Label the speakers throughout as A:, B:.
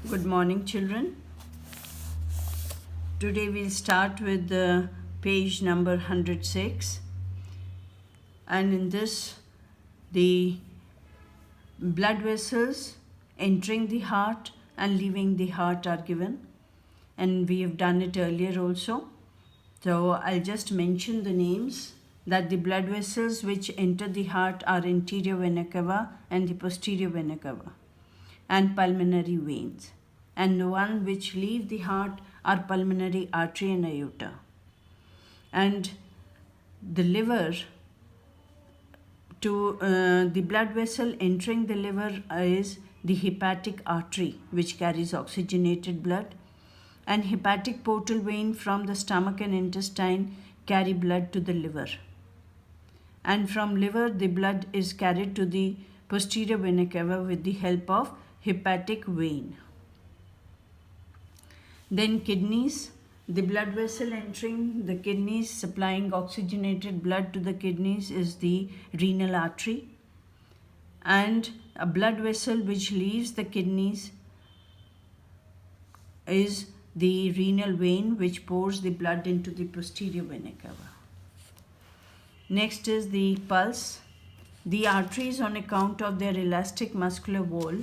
A: Good morning, children. Today we'll start with page number 106, and in this, the blood vessels entering the heart and leaving the heart are given, and we have done it earlier also. So I'll just mention the names that the blood vessels which enter the heart are anterior vena cava and the posterior vena cava, and pulmonary veins, and the one which leave the heart are pulmonary artery and aorta. And the liver, the blood vessel entering the liver is the hepatic artery, which carries oxygenated blood, and hepatic portal vein from the stomach and intestine carry blood to the liver, and from liver the blood is carried to the posterior vena cava with the help of hepatic vein. Then kidneys, the blood vessel entering the kidneys supplying oxygenated blood to the kidneys is the renal artery, and a blood vessel which leaves the kidneys is the renal vein which pours the blood into the posterior vena cava. Next is the pulse. The arteries, on account of their elastic muscular wall,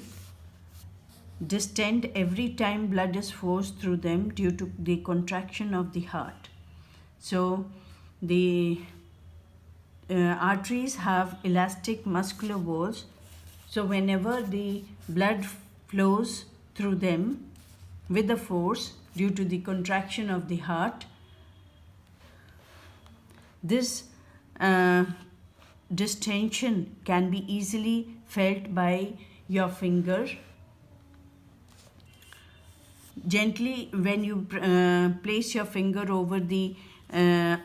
A: distend every time blood is forced through them due to the contraction of the heart. So the arteries have elastic muscular walls, so whenever the blood flows through them with the force due to the contraction of the heart, this distension can be easily felt by your finger. Gently, when you place your finger over the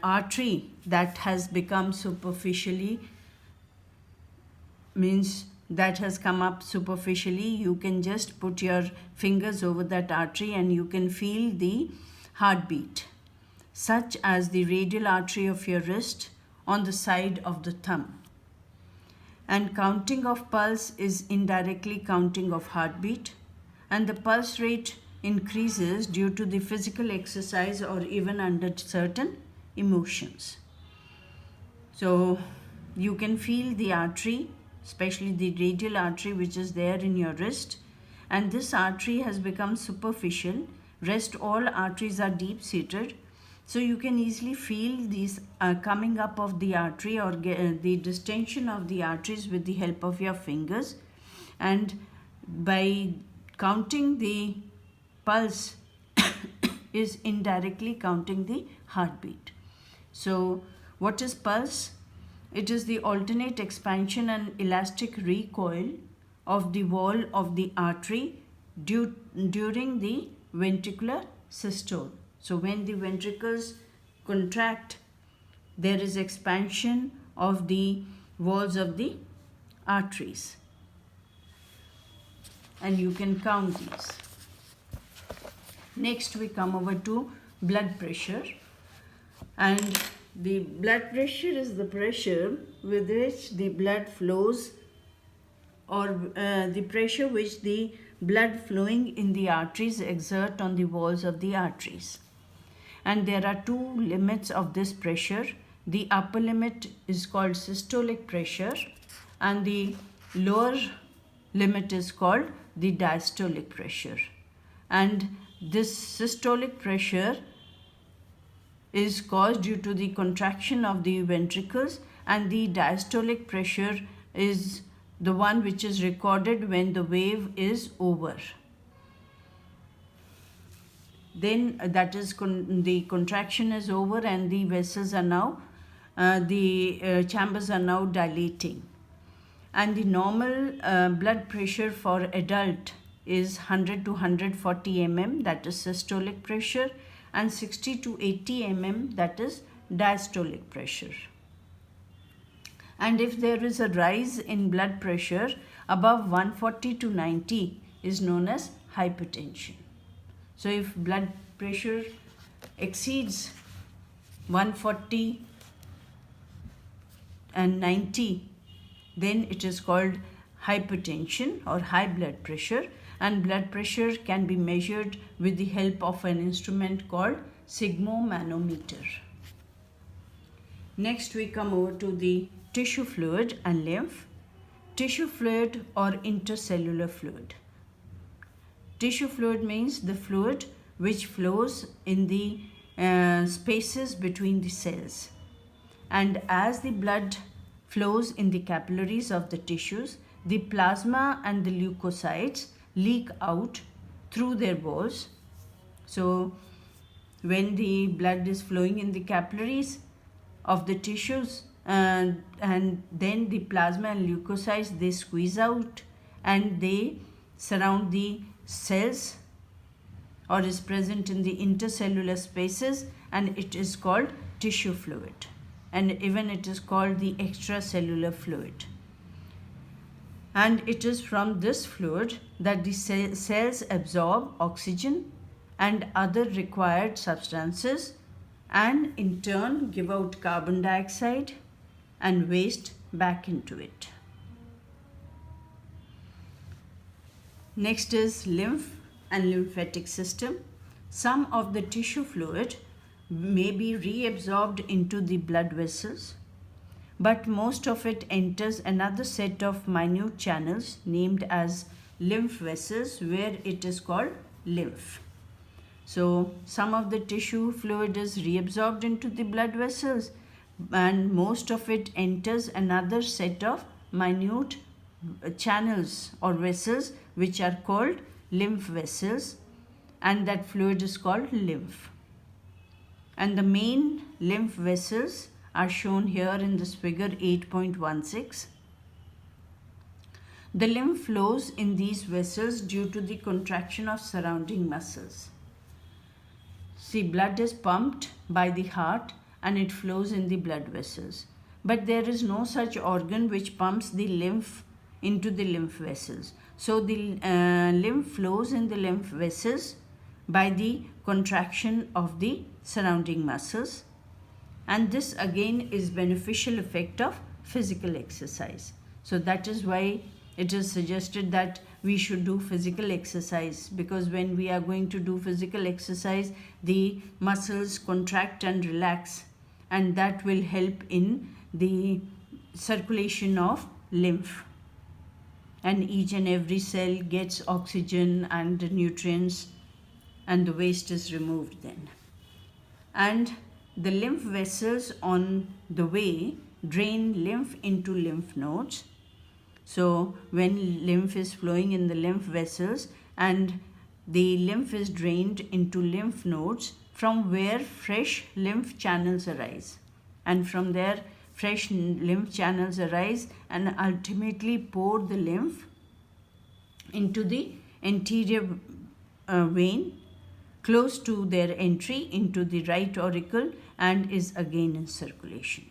A: artery that has become superficially, means that has come up superficially, you can just put your fingers over that artery and you can feel the heartbeat, such as the radial artery of your wrist on the side of the thumb. And counting of pulse is indirectly counting of heartbeat, and the pulse rate increases due to the physical exercise or even under certain emotions. So you can feel the artery, especially the radial artery which is there in your wrist, and this artery has become superficial. Rest all arteries are deep seated, so you can easily feel these coming up of the artery or the distension of the arteries with the help of your fingers. And by counting the pulse is indirectly counting the heartbeat. So what is pulse? It is the alternate expansion and elastic recoil of the wall of the artery during the ventricular systole. So when the ventricles contract, there is expansion of the walls of the arteries, and you can count these. Next we come over to blood pressure, and the blood pressure is the pressure with which the blood flows, or the pressure which the blood flowing in the arteries exert on the walls of the arteries. And there are two limits of this pressure. The upper limit is called systolic pressure, and the lower limit is called the diastolic pressure. And this systolic pressure is caused due to the contraction of the ventricles, and the diastolic pressure is the one which is recorded when the wave is over. Then that is the contraction is over and the vessels are now, the chambers are now dilating. And the normal blood pressure for adult is 100 to 140 mm, that is systolic pressure, and 60 to 80 mm, that is diastolic pressure. And if there is a rise in blood pressure above 140 to 90 is known as hypertension. So if blood pressure exceeds 140 and 90, then it is called hypertension or high blood pressure, and blood pressure can be measured with the help of an instrument called sphygmomanometer. Next we come over to the tissue fluid and lymph. Tissue fluid or intercellular fluid. Tissue fluid means the fluid which flows in the spaces between the cells. And as the blood flows in the capillaries of the tissues, the plasma and the leukocytes leak out through their walls. So when the blood is flowing in the capillaries of the tissues, and then the plasma and leukocytes, they squeeze out and they surround the cells or is present in the intercellular spaces, and it is called tissue fluid, and even it is called the extracellular fluid. And it is from this fluid that the cells absorb oxygen and other required substances, and in turn give out carbon dioxide and waste back into it. Next is lymph and lymphatic system. Some of the tissue fluid may be reabsorbed into the blood vessels, but most of it enters another set of minute channels named as lymph vessels, where it is called lymph. So some of the tissue fluid is reabsorbed into the blood vessels, and most of it enters another set of minute channels or vessels which are called lymph vessels, and that fluid is called lymph. And the main lymph vessels are shown here in this figure 8.16. The lymph flows in these vessels due to the contraction of surrounding muscles. See, blood is pumped by the heart and it flows in the blood vessels. But there is no such organ which pumps the lymph into the lymph vessels. So the lymph flows in the lymph vessels by the contraction of the surrounding muscles. And this again is beneficial effect of physical exercise. So that is why it is suggested that we should do physical exercise, because when we are going to do physical exercise, the muscles contract and relax, and that will help in the circulation of lymph, and each and every cell gets oxygen and nutrients, and the waste is removed then. And the lymph vessels on the way drain lymph into lymph nodes. So when lymph is flowing in the lymph vessels, and the lymph is drained into lymph nodes, from where fresh lymph channels arise, and from there fresh lymph channels arise and ultimately pour the lymph into the anterior vein close to their entry into the right auricle, and is again in circulation.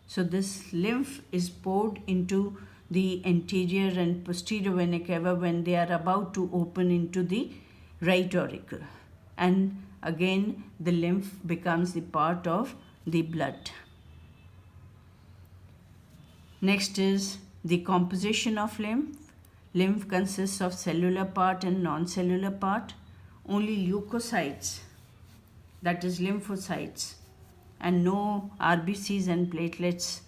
A: So this lymph is poured into the anterior and posterior vena cava when they are about to open into the right auricle, and again the lymph becomes the part of the blood. Next is the composition of lymph. Lymph consists of cellular part and non-cellular part. Only leukocytes, that is lymphocytes, and no RBCs and platelets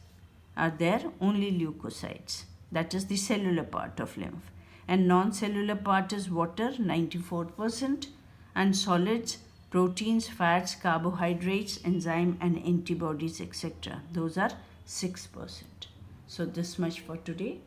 A: are there, only leukocytes. That is the cellular part of lymph. And non-cellular part is water, 94%, and solids, proteins, fats, carbohydrates, enzyme and antibodies, etc. Those are 6%. So this much for today.